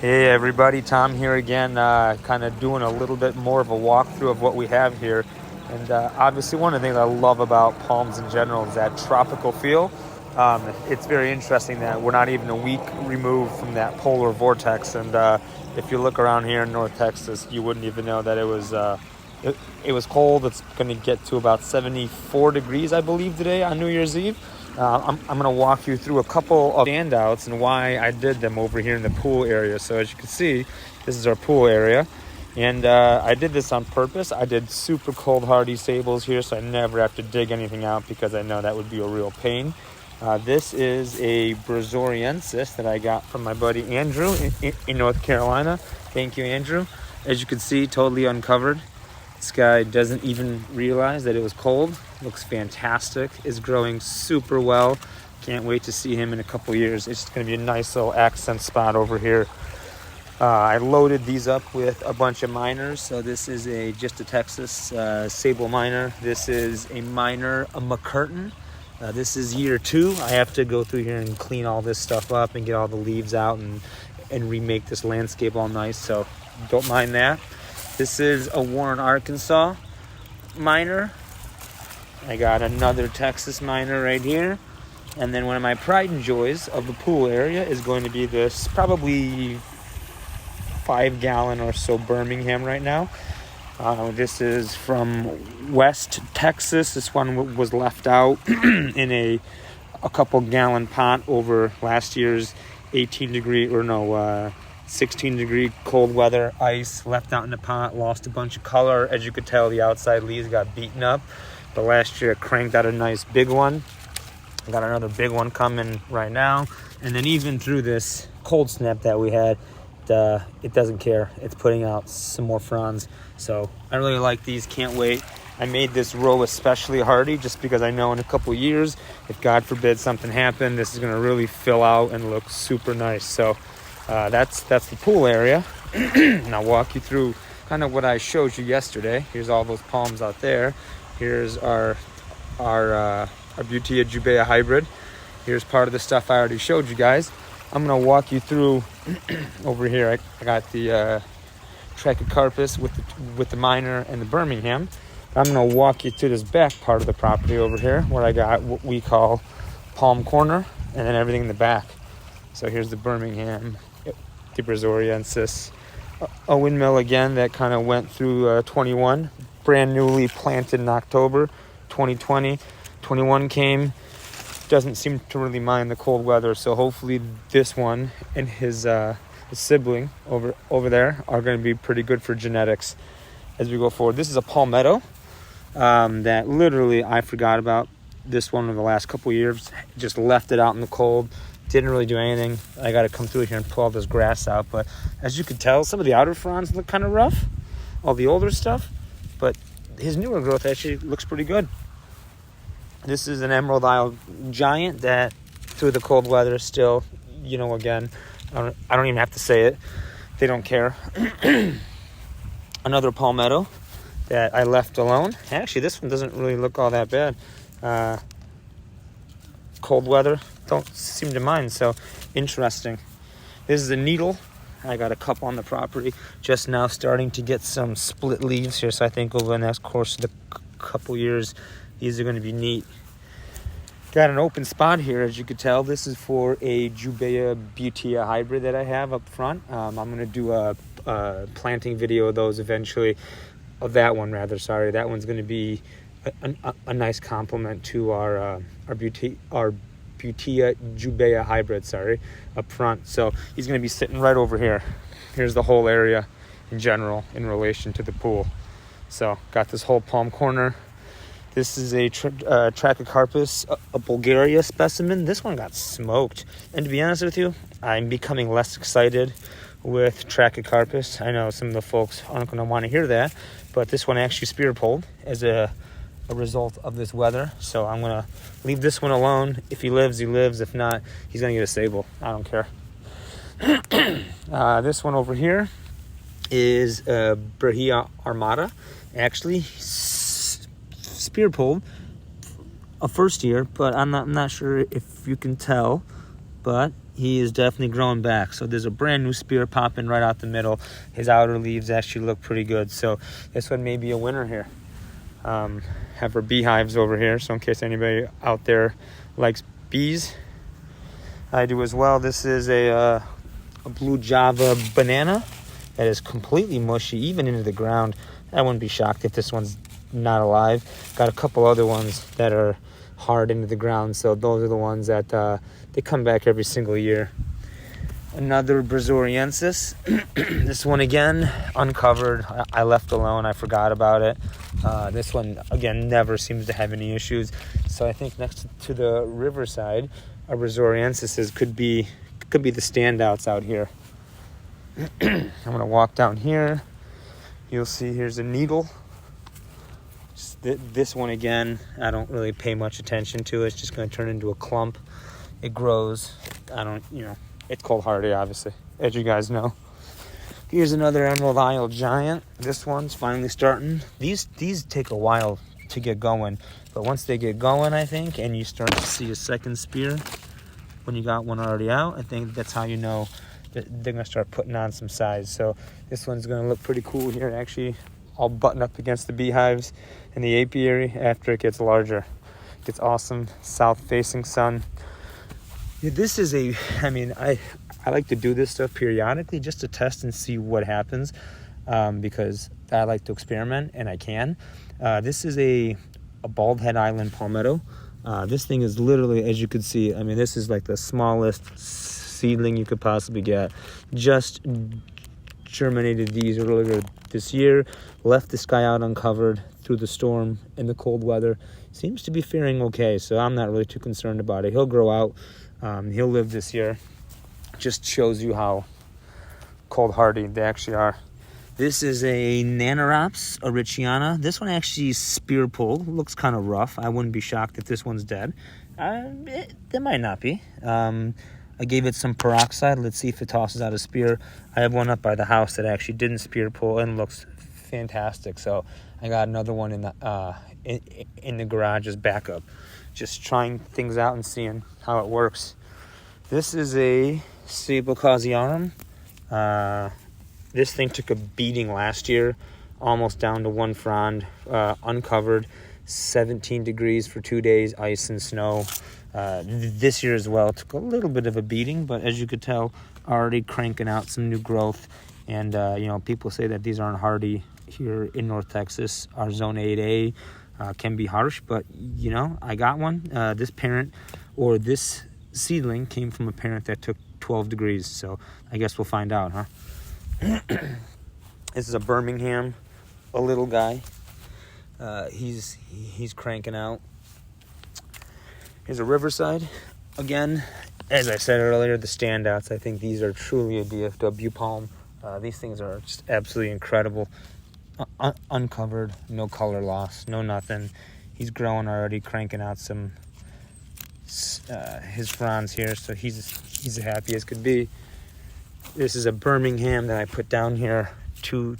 Hey everybody, Tom here again, kind of doing a little bit more of a walkthrough of what we have here. And obviously one of the things I love about palms in general is that tropical feel. It's very interesting that we're not even a week removed from that polar vortex. And if you look around here in North Texas, you wouldn't even know that it was cold. It's going to get to about 74 degrees, I believe, today on New Year's Eve. I'm going to walk you through a couple of standouts and why I did them over here in the pool area. So as you can see, this is our pool area. And I did this on purpose. I did super cold hardy sabals here, so I never have to dig anything out because I know that would be a real pain. This is a Brazoriensis that I got from my buddy Andrew in North Carolina. Thank you, Andrew. As you can see, totally uncovered. This guy doesn't even realize that it was cold. Looks fantastic. Is growing super well. Can't wait to see him in a couple years. It's going to be a nice little accent spot over here. I loaded these up with a bunch of minors. So this is just a Texas Sabal minor. This is a minor, a McCurtain. This is year 2. I have to go through here and clean all this stuff up and get all the leaves out and remake this landscape all nice. So don't mind that. This is a Warren, Arkansas minor. I got another Texas minor right here. And then one of my pride and joys of the pool area is going to be this probably 5-gallon or so Birmingham right now. This is from West Texas. This one was left out in a couple gallon pot over last year's 16 degree cold weather ice. Left out in the pot, lost a bunch of color. As you could tell, the outside leaves got beaten up. But last year I cranked out a nice big one. I got another big one coming right now. And then even through this cold snap that we had, it doesn't care. It's putting out some more fronds. So I really like these. Can't wait. I made this row especially hardy just because I know in a couple years, if God forbid something happened, this is going to really fill out and look super nice. So that's the pool area. And I'll walk you through kind of what I showed you yesterday. Here's all those palms out there. Here's our Butea Jubea hybrid. Here's part of the stuff I already showed you guys. I'm going to walk you through over here. I got the Trachycarpus with the minor and the Birmingham. I'm going to walk you to this back part of the property over here where I got what we call palm corner and then everything in the back. So here's the Birmingham, the Brazoriensis, a windmill again that kind of went through 21, brand newly planted in October 2020. 21 came, doesn't seem to really mind the cold weather, so hopefully this one and his sibling over there are going to be pretty good for genetics as we go forward. This is a palmetto that literally I forgot about this one in the last couple years. Just left it out in the cold. Didn't really do anything. I got to come through here and pull all this grass out. But as you can tell, some of the outer fronds look kind of rough. All the older stuff. But his newer growth actually looks pretty good. This is an Emerald Isle Giant that through the cold weather still, again, I don't even have to say it. They don't care. Another palmetto that I left alone. Actually, this one doesn't really look all that bad. Cold weather, don't seem to mind, so interesting. This is a needle. I got a couple on the property. Just now starting to get some split leaves here, so I think over the next course of the couple years, these are going to be neat. Got an open spot here, as you could tell. This is for a Jubea Butea hybrid that I have up front. I'm going to do a planting video of those eventually. Of that one, rather. Sorry, that one's going to be a nice complement to our Butea Jubea hybrid. Sorry, up front. So he's going to be sitting right over here. Here's the whole area in general in relation to the pool. So got this whole palm corner. This is a Trachycarpus, a Bulgaria specimen. This one got smoked. And to be honest with you, I'm becoming less excited with Trachycarpus. I know some of the folks aren't going to want to hear that, but this one actually spear pulled as a result of this weather. So I'm going to leave this one alone. If he lives, he lives. If not, he's going to get a sable. I don't care. This one over here is Brahia Armata. Actually, spear pulled a first year, but I'm not sure if you can tell, but he is definitely growing back. So there's a brand new spear popping right out the middle. His outer leaves actually look pretty good. So this one may be a winner here. Have our beehives over here, so in case anybody out there likes bees, I do as well. This is a blue Java banana that is completely mushy, even into the ground. I wouldn't be shocked if this one's not alive. Got a couple other ones that are hard into the ground, so those are the ones that they come back every single year. Another Brazoriensis. This one again, uncovered. I left alone. I forgot about it. This one, again, never seems to have any issues. So I think next to the riverside, our Brazoriensis could be the standouts out here. I'm going to walk down here. You'll see here's a needle. This one, again, I don't really pay much attention to. It's just going to turn into a clump. It grows. It's cold hardy, obviously, as you guys know. Here's another Emerald Isle Giant. This one's finally starting. These take a while to get going, but once they get going, I think, and you start to see a second spear when you got one already out, I think that's how you know that they're going to start putting on some size. So this one's going to look pretty cool here, actually. I'll button up against the beehives in the apiary after it gets larger. It's awesome. South-facing sun. This is I like to do this stuff periodically just to test and see what happens, because I like to experiment, and I can. This is a bald head island palmetto. This thing is literally, as you can see, this is like the smallest seedling you could possibly get. Just germinated these earlier this year. Left this guy out uncovered through the storm and the cold weather. Seems to be faring okay, so I'm not really too concerned about it. He'll grow out. He'll live this year. Just shows you how cold hardy they actually are. This is a Nanoraps Arichiana. This one actually spear pull. Looks kind of rough. I wouldn't be shocked if this one's dead. It might not be. I gave it some peroxide. Let's see if it tosses out a spear. I have one up by the house that actually didn't spear pull and looks fantastic. So I got another one in the garage as backup. Just trying things out and seeing how it works. This is a Sabal. This thing took a beating last year, almost down to one frond, uncovered, 17 degrees for 2 days, ice and snow. This year as well took a little bit of a beating, but as you could tell, already cranking out some new growth. And people say that these aren't hardy here in North Texas. Our Zone 8A can be harsh, but I got one. This parent, or this seedling, came from a parent that took 12 degrees, so I guess we'll find out, huh? This is a Birmingham, a little guy. He's cranking out. Here's a Riverside. Again, as I said earlier, the standouts, I think these are truly a DFW palm. These things are just absolutely incredible. Uncovered, no color loss, no nothing. He's growing already, cranking out some his fronds here, so he's as happy as could be. This is a Birmingham that I put down here two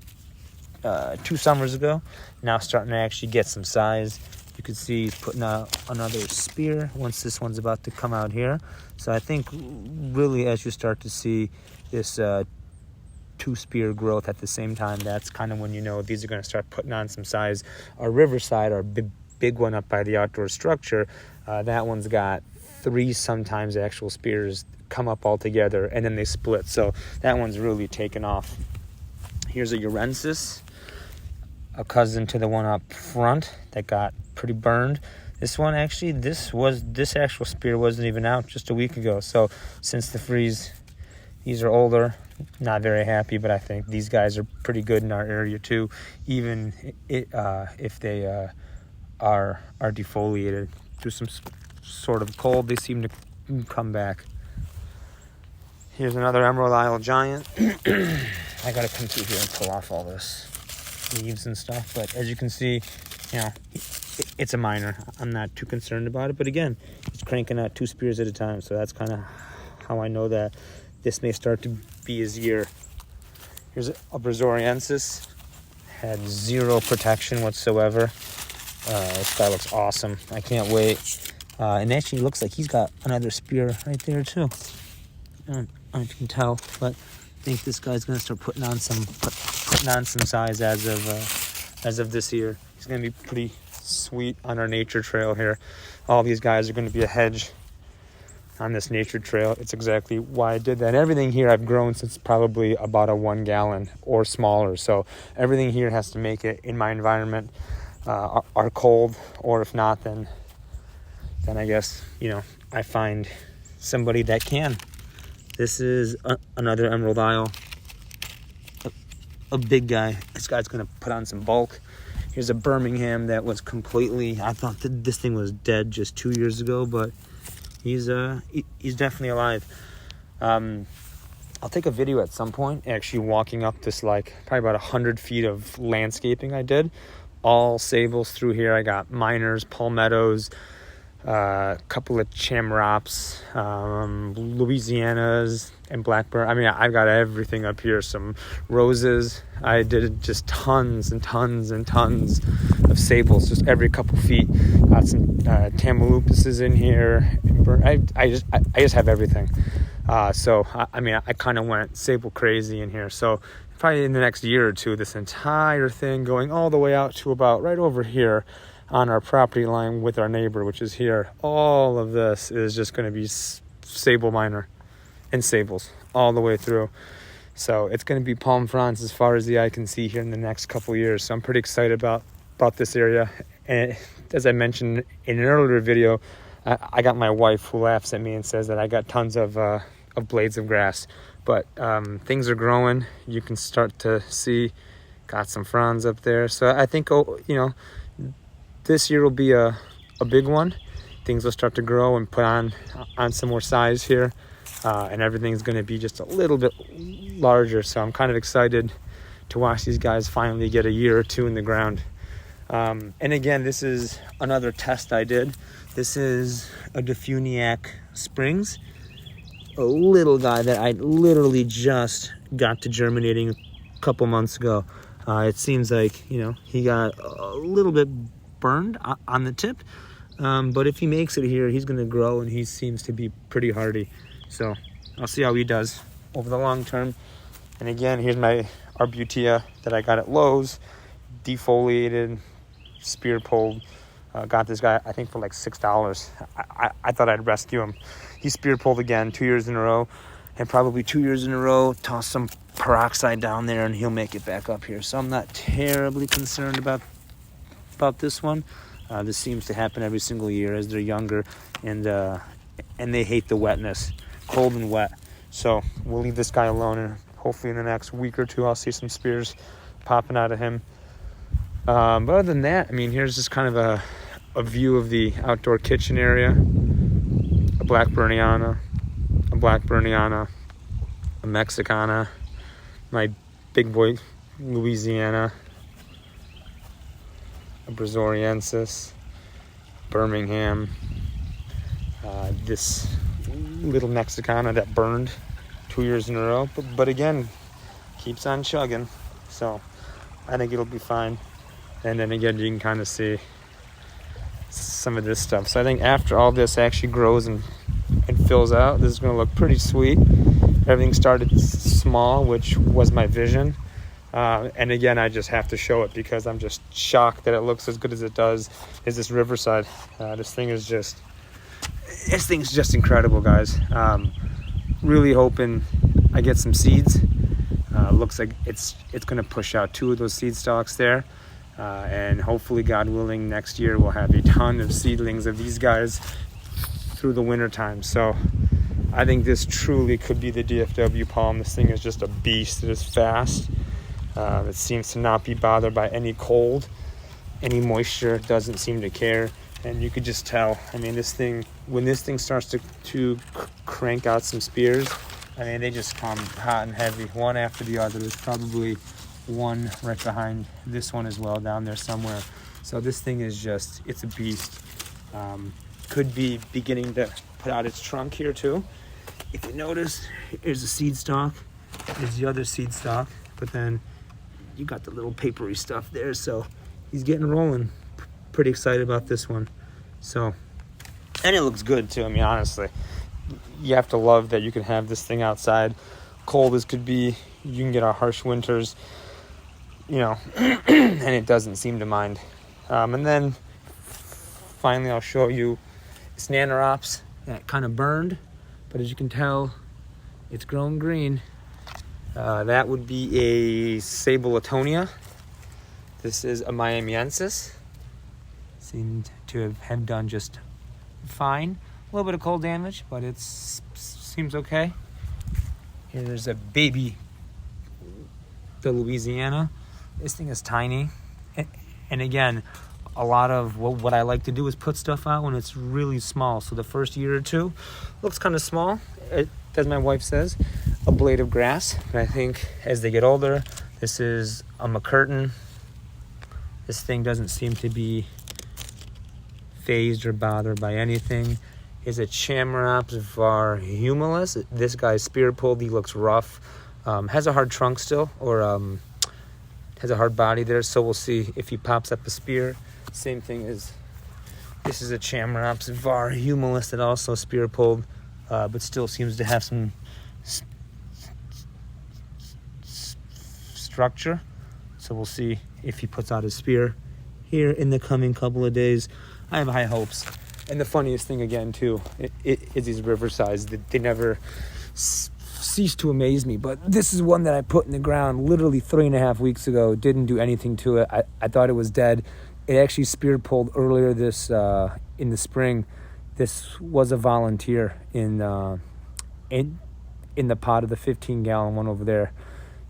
summers ago. Now starting to actually get some size. You can see he's putting out another spear once this one's about to come out here. So I think really as you start to see this two spear growth at the same time, that's kind of when you know these are going to start putting on some size. Our Riverside, our big one up by the outdoor structure, that one's got 3 sometimes actual spears come up all together and then they split. So that one's really taken off. Here's a Urensis, a cousin to the one up front that got pretty burned. This one actually, this actual spear wasn't even out just a week ago. So since the freeze, these are older. Not very happy, but I think these guys are pretty good in our area too, even if they are defoliated through some sort of cold. They seem to come back. Here's another Emerald Isle Giant. I gotta come through here and pull off all this leaves and stuff, but as you can see, it's a minor. I'm not too concerned about it, but again, it's cranking out 2 spears at a time, so that's kind of how I know that this may start to be his year. Here's a Brazoriensis. Had 0 protection whatsoever. This guy looks awesome. I can't wait. And actually looks like he's got another spear right there too. I don't know if you can tell, but I think this guy's gonna start putting on some size as of this year. He's gonna be pretty sweet on our nature trail here. All these guys are gonna be a hedge on this nature trail. It's exactly why I did that. Everything here I've grown since probably about a 1 gallon or smaller. So everything here has to make it in my environment are cold, or if not, then I guess, I find somebody that can. This is another Emerald Isle, a big guy. This guy's gonna put on some bulk. Here's a Birmingham that was completely, I thought that this thing was dead just 2 years ago, but he's definitely alive. I'll take a video at some point actually walking up this probably about 100 feet of landscaping I did. All sabals through here. I got minors, palmettos, a couple of chamrops, Louisianas, and blackbird. I mean, I've got everything up here. Some roses. I did just tons and tons and tons of sabals, just every couple feet. Got some tamalupus in here. I just have everything. So I kind of went sable crazy in here. So probably in the next year or two, this entire thing going all the way out to about right over here on our property line with our neighbor, which is here. All of this is just going to be sable minor and sabals all the way through. So it's going to be palm fronds as far as the eye can see here in the next couple of years. So I'm pretty excited about this area. And as I mentioned in an earlier video, I got my wife who laughs at me and says that I got tons of blades of grass. But things are growing. You can start to see, got some fronds up there. So I think, this year will be a big one. Things will start to grow and put on some more size here. And everything's going to be just a little bit larger. So I'm kind of excited to watch these guys finally get a year or two in the ground. And again, this is another test I did. This is a Defuniac Springs, a little guy that I literally just got to germinating a couple months ago. It seems like, he got a little bit burned on the tip. But if he makes it here, he's going to grow, and he seems to be pretty hardy. So I'll see how he does over the long term. And again, here's my Arbutia that I got at Lowe's, defoliated, spear pulled. Got this guy, I think, for like $6. I thought I'd rescue him. He spear pulled again 2 years in a row, and probably 2 years in a row, toss some peroxide down there, and he'll make it back up here. So I'm not terribly concerned about this one. This seems to happen every single year as they're younger, and they hate the wetness, cold and wet. So we'll leave this guy alone, and hopefully in the next week or two I'll see some spears popping out of him. But other than that, here's just kind of a view of the outdoor kitchen area. A black Burniana, a Mexicana, my big boy Louisiana, a Brazoriensis, Birmingham, this little Mexicana that burned 2 years in a row, but again, keeps on chugging. So I think it'll be fine. And then again, you can kind of see some of this stuff. So I think after all this actually grows and fills out, this is going to look pretty sweet. Everything started small, which was my vision. And again, I just have to show it because I'm just shocked that it looks as good as it does. Is this Riverside? This thing's just incredible, guys. Really hoping I get some seeds. Looks like it's going to push out 2 of those seed stalks there. And hopefully, God willing, next year we'll have a ton of seedlings of these guys through the winter time. So I think this truly could be the DFW palm. This thing is just a beast. It is fast. It seems to not be bothered by any cold, any moisture. It doesn't seem to care. And you could just tell. This thing, when this thing starts to crank out some spears, they just come hot and heavy, one after the other. There's probably one right behind this one as well down there somewhere. So this thing is it's a beast. Could be beginning to put out its trunk here too. If you notice, here's a seed stalk, there's the other seed stalk, but then you got the little papery stuff there. So he's getting rolling. Pretty excited about this one. So, and it looks good too. Honestly, you have to love that you can have this thing outside. Cold as could be, you can get our harsh winters, and it doesn't seem to mind. And then finally I'll show you this Nanoprops that kind of burned, but as you can tell, it's grown green. That would be a Sabal. This is a Miamiensis. Seemed to have done just fine. A little bit of cold damage, but it seems okay. Here's a baby, the Louisiana. This thing is tiny. And again, a lot of what I like to do is put stuff out when it's really small. So the first year or two looks kind of small, as my wife says, a blade of grass. But I think as they get older, this is a McCurtain. This thing doesn't seem to be phased or bothered by anything. Is a Chamaraps var humilis. This guy's spear pulled. He looks rough. Has a hard trunk still, or has a hard body there. So we'll see if he pops up a spear. Same thing as this is a Chamaraps var humilis that also spear pulled, but still seems to have some structure. So we'll see if he puts out his spear here in the coming couple of days. I have high hopes. And the funniest thing again too is these riversides. They never cease to amaze me. But this is one that I put in the ground literally 3.5 weeks ago. Didn't do anything to it. I thought it was dead. It actually spear pulled earlier this in the spring. This was a volunteer in the pot of the 15-gallon one over there,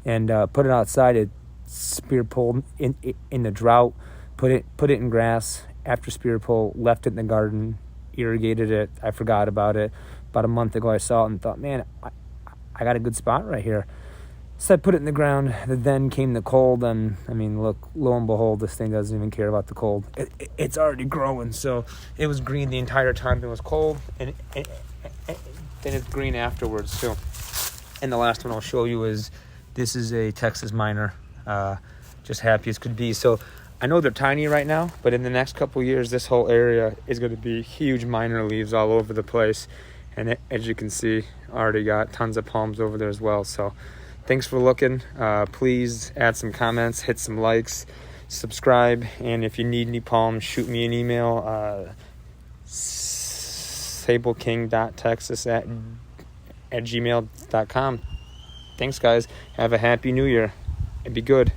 and put it outside. It spear pulled in the drought. Put it in grass. After spear pull, left it in the garden, irrigated it. I forgot about it. About a month ago, I saw it and thought, man, I got a good spot right here. So I put it in the ground. Then came the cold, and I mean, look, lo and behold, this thing doesn't even care about the cold. It's already growing, so it was green the entire time it was cold, and then it's green afterwards too. And the last one I'll show you is, this is a Texas minor, just happy as could be. So I know they're tiny right now, but in the next couple of years, this whole area is going to be huge minor leaves all over the place. And as you can see, already got tons of palms over there as well. So thanks for looking. Please add some comments, hit some likes, subscribe. And if you need any palms, shoot me an email, sabalking.texas at gmail.com. Thanks, guys. Have a happy new year and be good.